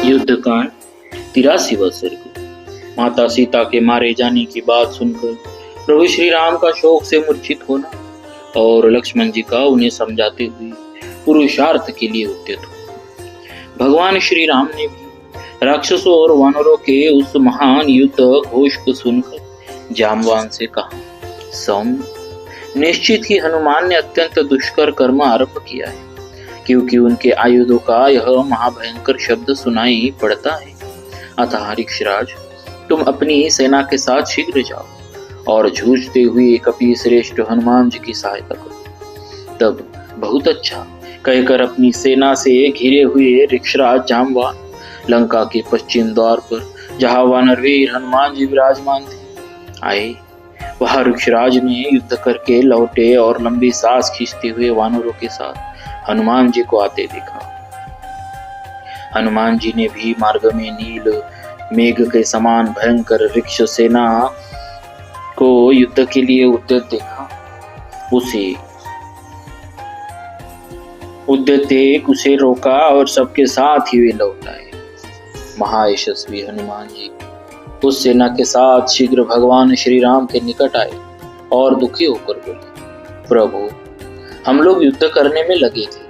युद्धकांड 83वां सर्ग। माता सीता के मारे जाने की बात सुनकर प्रभु श्री राम का शोक से मूर्छित होना और लक्ष्मण जी का उन्हें समझाते हुए पुरुषार्थ के लिए उद्यत हो। भगवान श्री राम ने भी राक्षसों और वानरों के उस महान युद्ध घोष को सुनकर जामवान से कहा, सौम्य, निश्चित ही हनुमान ने अत्यंत दुष्कर कर्म आरंभ किया है, क्योंकि उनके आयुधों का यह महाभयंकर शब्द सुनाई पड़ता है। अतः ऋक्षराज, तुम अपनी सेना के साथ शीघ्र जाओ और जूझते हुए कपि श्रेष्ठ हनुमान जी की सहायता करो। तब बहुत अच्छा कहकर अपनी सेना से घिरे हुए ऋक्षराज जामवान लंका के पश्चिम द्वार पर, जहां वानरवीर हनुमान जी विराजमान थे, आए। वहां ऋक्षराज ने युद्ध करके लौटे और लंबी सांस खींचते हुए वानरों के साथ हनुमान जी को आते देखा। हनुमान जी ने भी मार्ग में नील मेघ के समान भयंकर ऋक्ष सेना को युद्ध के लिए उद्यत देखा। उसे रोका और सबके साथ ही वे लौट आए। महायशस्वी हनुमान जी उस सेना के साथ शीघ्र भगवान श्री राम के निकट आए और दुखी होकर बोले, प्रभु, हम लोग युद्ध करने में लगे थे।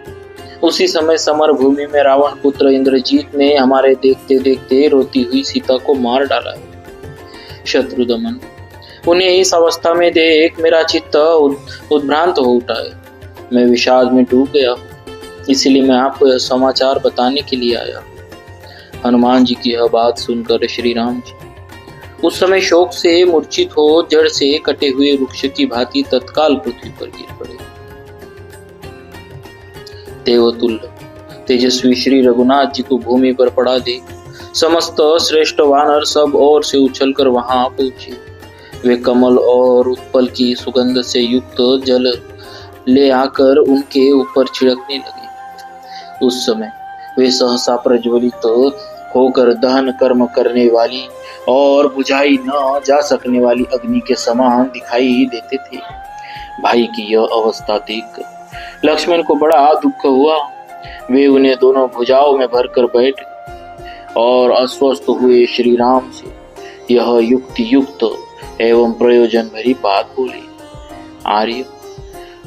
उसी समय समर भूमि में रावण पुत्र इंद्रजीत ने हमारे देखते देखते रोती हुई सीता को मार डाला है। शत्रुदमन, उन्हें इस अवस्था में देख मेरा चित्त उद्भ्रांत हो उठा है। मैं विषाद में डूब गया, इसलिए मैं आपको यह समाचार बताने के लिए आया। हनुमान जी की यह बात सुनकर श्री राम जी उस समय शोक से मूर्छित हो जड़ से कटे हुए वृक्ष की भांति तत्काल पृथ्वी पर गिर पड़े। देवतुल्य तेजस्वी श्री रघुनाथ जी को भूमि पर पड़ा देख समस्त श्रेष्ठ वानर सब ओर से उछलकर वहां पहुंचे। वे कमल और उत्पल की सुगंध से युक्त जल ले आकर उनके ऊपर छिड़कने लगे। उस समय वे सहसा प्रज्वलित होकर दहन कर्म करने वाली और बुझाई न जा सकने वाली अग्नि के समान दिखाई देते थे। भाई की यह अवस्था देखकर लक्ष्मण को बड़ा दुख हुआ। वे उन्हें दोनों भुजाओं में भरकर बैठ और अस्वस्थ हुए श्री राम से यह युक्त एवं प्रयोजन भरी बात बोले, आर्य,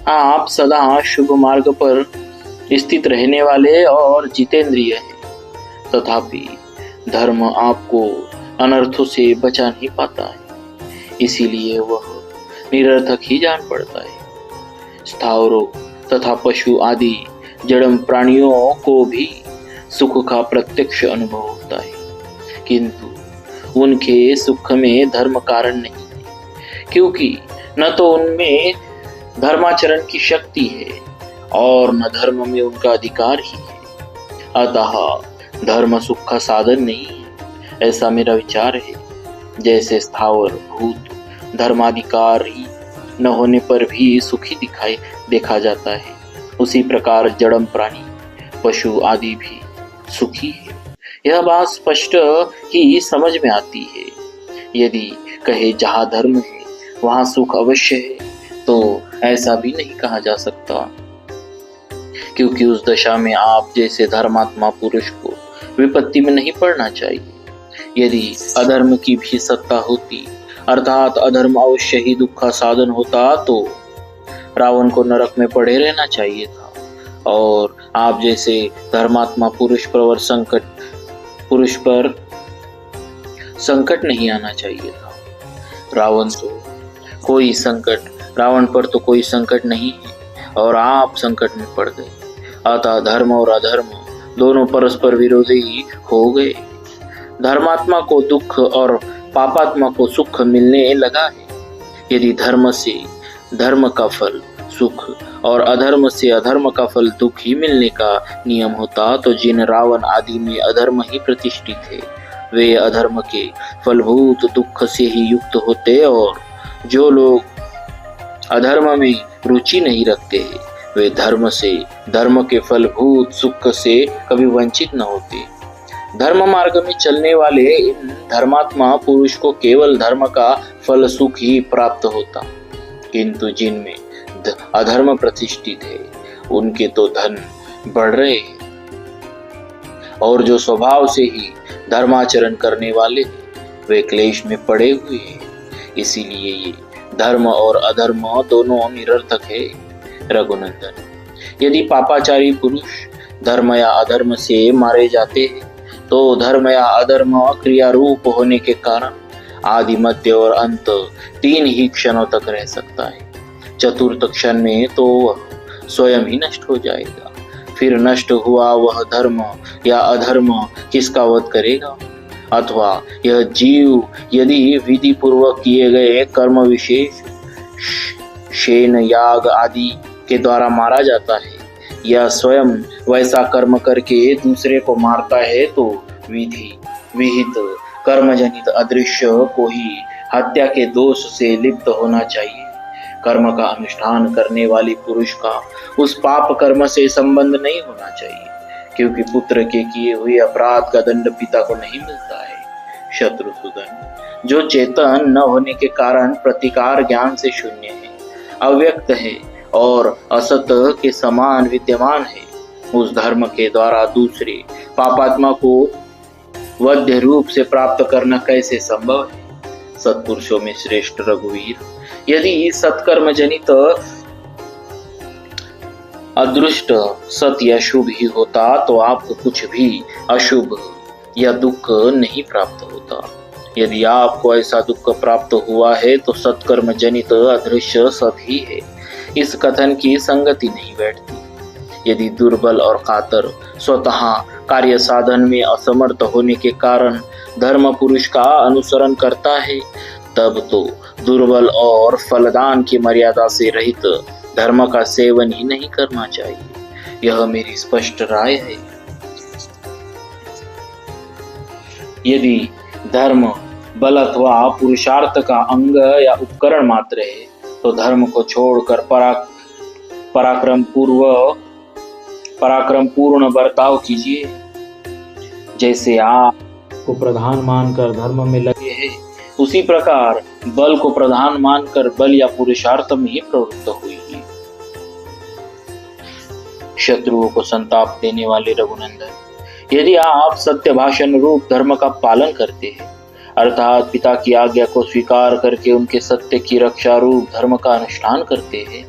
आप सदा शुभ मार्ग पर स्थित रहने वाले और जितेंद्रिय हैं, तथापि धर्म आपको अनर्थों से बचा नहीं पाता है, इसीलिए वह निरर्थक ही जान पड़ता है। स्थावरों तथा पशु आदि जड़म प्राणियों को भी सुख का प्रत्यक्ष अनुभव होता है, किंतु उनके सुख में धर्म कारण नहीं है, क्योंकि न तो उनमें धर्माचरण की शक्ति है और न धर्म में उनका अधिकार ही है। अतः धर्म सुख का साधन नहीं है, ऐसा मेरा विचार है। जैसे स्थावर भूत धर्माधिकारी न होने पर भी सुखी देखा जाता है, उसी प्रकार जड़म प्राणी पशु आदि भी सुखी है। यह बात स्पष्ट ही समझ में आती है। यदि कहे जहाँ धर्म है वहाँ सुख अवश्य है, तो ऐसा भी नहीं कहा जा सकता, क्योंकि उस दशा में आप जैसे धर्मात्मा पुरुष को विपत्ति में नहीं पड़ना चाहिए। यदि अधर्म की भी सत्ता होती, अर्थात अधर्म अवश्य ही दुख का साधन होता, तो रावण को नरक में पड़े रहना चाहिए था, और आप जैसे धर्मात्मा पुरुष पर संकट नहीं आना चाहिए था। रावण पर तो कोई संकट नहीं है और आप संकट में पड़ गए। अतः धर्म और अधर्म दोनों परस्पर विरोधी हो गए। धर्मात्मा को दुख और पापात्मा को सुख मिलने लगा है। यदि धर्म से धर्म का फल सुख और अधर्म से अधर्म का फल दुख ही मिलने का नियम होता, तो जिन रावण आदि में अधर्म ही प्रतिष्ठित है, वे अधर्म के फलभूत दुख से ही युक्त होते, और जो लोग अधर्म में रुचि नहीं रखते हैं, वे धर्म के फलभूत सुख से कभी वंचित न होते। धर्म मार्ग में चलने वाले इन धर्मात्मा पुरुष को केवल धर्म का फल सुख ही प्राप्त होता, किंतु जिनमें अधर्म प्रतिष्ठित है उनके तो धन बढ़ रहे हैं और जो स्वभाव से ही धर्माचरण करने वाले हैं वे क्लेश में पड़े हुए हैं। इसीलिए ये धर्म और अधर्म दोनों निरर्थक है। रघुनंदन, यदि पापाचारी पुरुष धर्म या अधर्म से मारे जाते हैं तो धर्म या अधर्म क्रिया रूप होने के कारण आदि मध्य और अंत 3 ही क्षणों तक रह सकता है। चतुर्थ क्षण में तो वह स्वयं ही नष्ट हो जाएगा। फिर नष्ट हुआ वह धर्म या अधर्म किसका वध करेगा? अथवा यह जीव यदि विधि पूर्वक किए गए कर्म विशेष शेन याग आदि के द्वारा मारा जाता है या स्वयं वैसा कर्म करके दूसरे को मारता है तो विधि विहित कर्मजनित अदृश्य को ही हत्या के दोष से लिप्त होना चाहिए। कर्म का अनुष्ठान करने वाली पुरुष का उस पाप कर्म से संबंध नहीं होना चाहिए, क्योंकि पुत्र के किए हुए अपराध का दंड पिता को नहीं मिलता है। शत्रुसूदन, जो चेतन न होने के कारण प्रतिकार ज्ञान से शून्य है, अव्यक्त है और असत के समान विद्यमान है, उस धर्म के द्वारा दूसरे पापात्मा को वध्य रूप से प्राप्त करना कैसे संभव है? सत्पुरुषों में श्रेष्ठ रघुवीर, यदि सत्कर्म जनित अदृष्ट सत या शुभ ही होता तो आपको कुछ भी अशुभ या दुख नहीं प्राप्त होता। यदि आपको ऐसा दुख प्राप्त हुआ है तो सत्कर्म जनित अदृश्य सत ही है। इस कथन की संगति नहीं बैठती। यदि दुर्बल और कातर स्वतः कार्य साधन में असमर्थ होने के कारण धर्म पुरुष का अनुसरण करता है, तब तो दुर्बल और फलदान की मर्यादा से रहित धर्म का सेवन ही नहीं करना चाहिए। यह मेरी स्पष्ट राय है। यदि धर्म बल अथवा पुरुषार्थ का अंग या उपकरण मात्र है तो धर्म को छोड़कर पराक्रम पूर्ण बर्ताव कीजिए। जैसे आप को प्रधान मानकर धर्म में लगे हैं, उसी प्रकार बल को प्रधान मानकर बल या पुरुषार्थ में ही प्रवृत्त हुई। शत्रुओं को संताप देने वाले रघुनंदन, यदि आप सत्य भाषण रूप धर्म का पालन करते हैं, अर्थात पिता की आज्ञा को स्वीकार करके उनके सत्य की रक्षा रूप धर्म का अनुष्ठान करते हैं,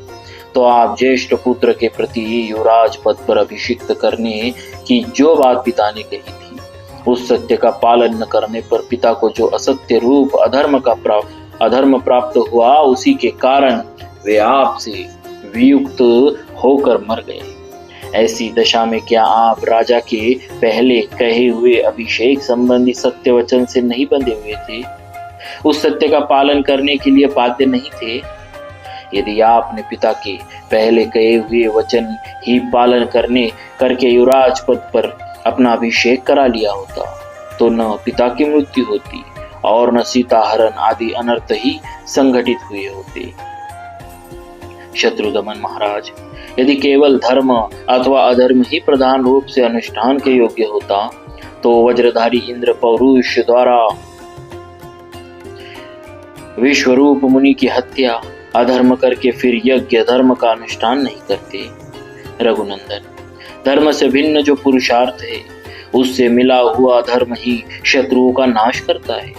तो आप ज्येष्ठ पुत्र के प्रति युवराज पद पर अभिषिक्त करने की जो बात पिता ने कही थी, उस सत्य का पालन न करने पर पिता को जो असत्य रूप अधर्म प्राप्त हुआ, उसी के कारण वे आपसे वियुक्त होकर मर गए। ऐसी दशा में क्या आप राजा के पहले कहे हुए अभिषेक संबंधी सत्य वचन से नहीं बंधे हुए थे? उस सत्य का पालन करने के लिए बाध्य नहीं थे? यदि आपने पिता के पहले कहे हुए वचन ही पालन करके युवराज पद पर अपना अभिषेक करा लिया होता तो न पिता की मृत्यु होती और न सीता हरण आदि अनर्थ ही संघटित हुए होते। शत्रुदमन महाराज, यदि केवल धर्म अथवा अधर्म ही प्रधान रूप से अनुष्ठान के योग्य होता तो वज्रधारी इंद्र पौरुष द्वारा विश्वरूप मुनि की हत्या अधर्म करके फिर यज्ञ धर्म का अनुष्ठान नहीं करते। रघुनंदन, धर्म से भिन्न जो पुरुषार्थ है उससे मिला हुआ धर्म ही शत्रुओं का नाश करता है।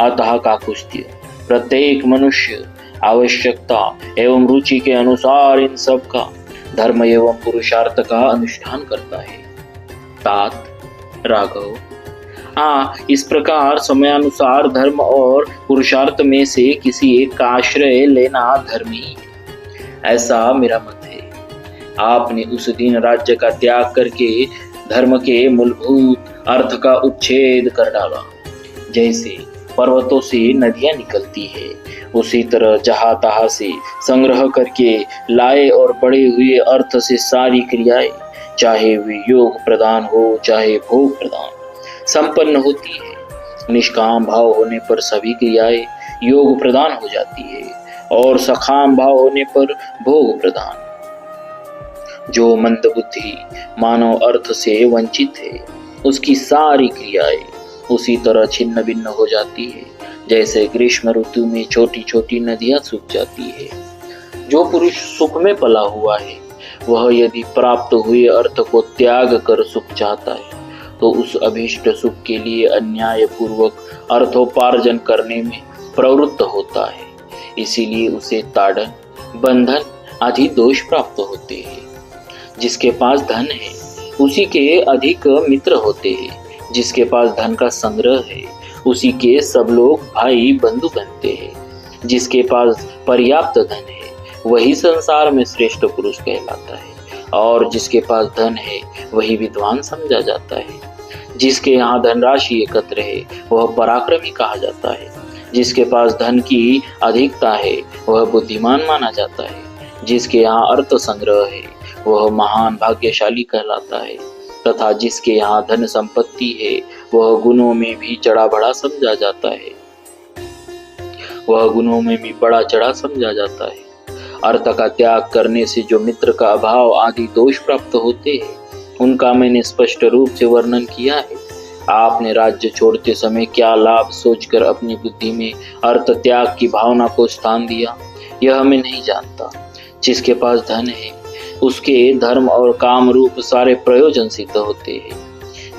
अतः काकुस्थ्य प्रत्येक मनुष्य आवश्यकता एवं रुचि के अनुसार इन सब का धर्म एवं पुरुषार्थ का अनुष्ठान करता है। तात राघव, इस प्रकार समयानुसार धर्म और पुरुषार्थ में से किसी एक का आश्रय लेना धर्म ही है, ऐसा मेरा मत है। आपने उस दिन राज्य का त्याग करके धर्म के मूलभूत अर्थ का उच्छेद कर डाला। जैसे पर्वतों से नदियां निकलती है, उसी तरह जहां तहां से संग्रह करके लाए और बढ़े हुए अर्थ से सारी क्रियाएं, चाहे वे योग प्रदान हो चाहे भोग प्रदान, संपन्न होती है। निष्काम भाव होने पर सभी क्रियाएं योग प्रदान हो जाती है और सकाम भाव होने पर भोग प्रदान। जो मंद बुद्धि मानव अर्थ से वंचित है, उसकी सारी क्रियाएं उसी तरह छिन्न भिन्न हो जाती है जैसे ग्रीष्म ऋतु में छोटी छोटी नदियां सूख जाती है। जो पुरुष सुख में पला हुआ है, वह यदि प्राप्त हुए अर्थ को त्याग कर सुख चाहता है तो उस अभीष्ट सुख के लिए अन्याय पूर्वक अर्थोपार्जन करने में प्रवृत्त होता है। इसीलिए उसे ताड़न, बंधन आदि दोष प्राप्त होते हैं। जिसके पास धन है उसी के अधिक मित्र होते हैं। जिसके पास धन का संग्रह है उसी के सब लोग भाई बंधु बनते हैं। जिसके पास पर्याप्त धन है वही संसार में श्रेष्ठ पुरुष कहलाता है, और जिसके पास धन है वही विद्वान समझा जाता है। जिसके यहाँ धनराशि एकत्र है वह पराक्रमी कहा जाता है। जिसके पास धन की अधिकता है वह बुद्धिमान माना जाता है। जिसके यहाँ अर्थ संग्रह है वह महान भाग्यशाली कहलाता है, तथा जिसके यहाँ धन संपत्ति है वह गुणों में भी चढ़ा बढ़ा समझा जाता है। वह गुणों में भी बड़ा चढ़ा समझा जाता है। अर्थ का त्याग करने से जो मित्र का अभाव आदि दोष प्राप्त होते हैं उनका मैंने स्पष्ट रूप से वर्णन किया है। आपने राज्य छोड़ते समय क्या लाभ सोचकर अपनी बुद्धि में अर्थ त्याग की भावना को स्थान दिया, यह मैं नहीं जानता। जिसके पास धन है उसके धर्म और काम रूप सारे प्रयोजन सिद्ध होते हैं।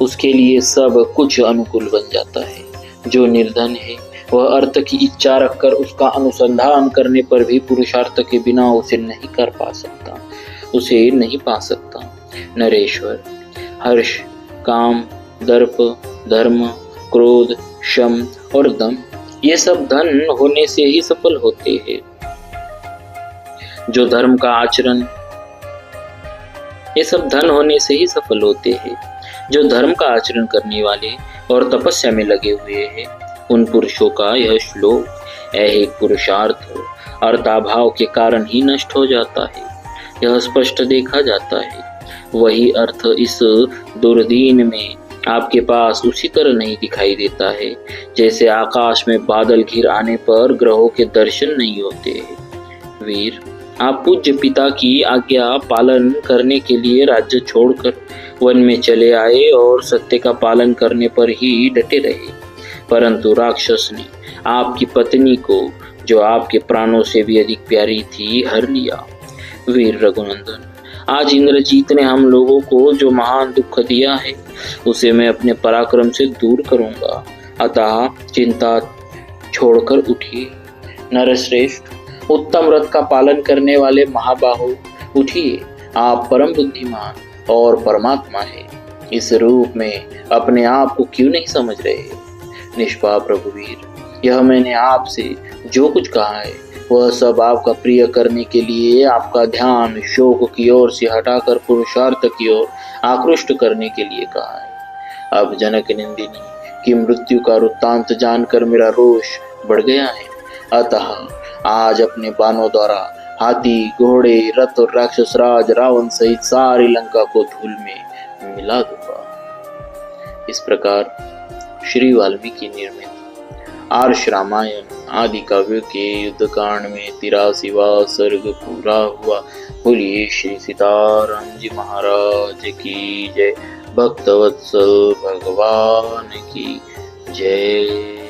उसके लिए सब कुछ अनुकूल बन जाता है। जो निर्धन है वह अर्थ की इच्छा रखकर उसका अनुसंधान करने पर भी पुरुषार्थ के बिना उसे नहीं पा सकता। नरेश्वर, हर्ष, काम, दर्प, धर्म, क्रोध, शम और दम ये सब धन होने से ही सफल होते हैं। जो धर्म का आचरण ये सब धन होने से ही सफल होते हैं। जो धर्म का आचरण करने वाले और तपस्या में लगे हुए हैं उन पुरुषों का यह श्लोक ऐहिक पुरुषार्थ अर्थाभाव के कारण ही नष्ट हो जाता है। यह स्पष्ट देखा जाता है। वही अर्थ इस दुर्दीन में आपके पास उसी तरह नहीं दिखाई देता है जैसे आकाश में बादल घिर आने पर ग्रहों के दर्शन नहीं होते हैं। वीर, आप पूज्य पिता की आज्ञा पालन करने के लिए राज्य छोड़कर वन में चले आए और सत्य का पालन करने पर ही डटे रहे, परंतु राक्षस ने आपकी पत्नी को, जो आपके प्राणों से भी अधिक प्यारी थी, हर लिया। वीर रघुनंदन, आज इंद्रजीत ने हम लोगों को जो महान दुख दिया है उसे मैं अपने पराक्रम से दूर करूंगा। अतः चिंता छोड़कर उठिए। नरश्रेष्ठ, उत्तम व्रत का पालन करने वाले महाबाहो, उठिए। आप परम बुद्धिमान और परमात्मा है। इस रूप में अपने आप को क्यों नहीं समझ रहे? निष्पाप रघुवीर, यह मैंने आपसे जो कुछ कहा है वह सब आपका प्रिय करने के लिए आपका ध्यान शोक की ओर से हटाकर पुरुषार्थ की ओर आकृष्ट करने के लिए कहा है। अब जनक नंदिनी की मृत्यु का वृत्तांत जानकर मेरा रोष बढ़ गया है। अतः आज अपने बाणों द्वारा हाथी, घोड़े, रथ और राक्षस राज रावण सहित सारी लंका को धूल में मिला दूंगा। इस प्रकार श्री वाल्मीकि निर्मित आर्ष रामायण आदि काव्य के युद्धकांड में 83वां सर्ग पूरा हुआ। बोलिए श्री सीताराम जी महाराज की जय। भक्तवत्सल भगवान की जय।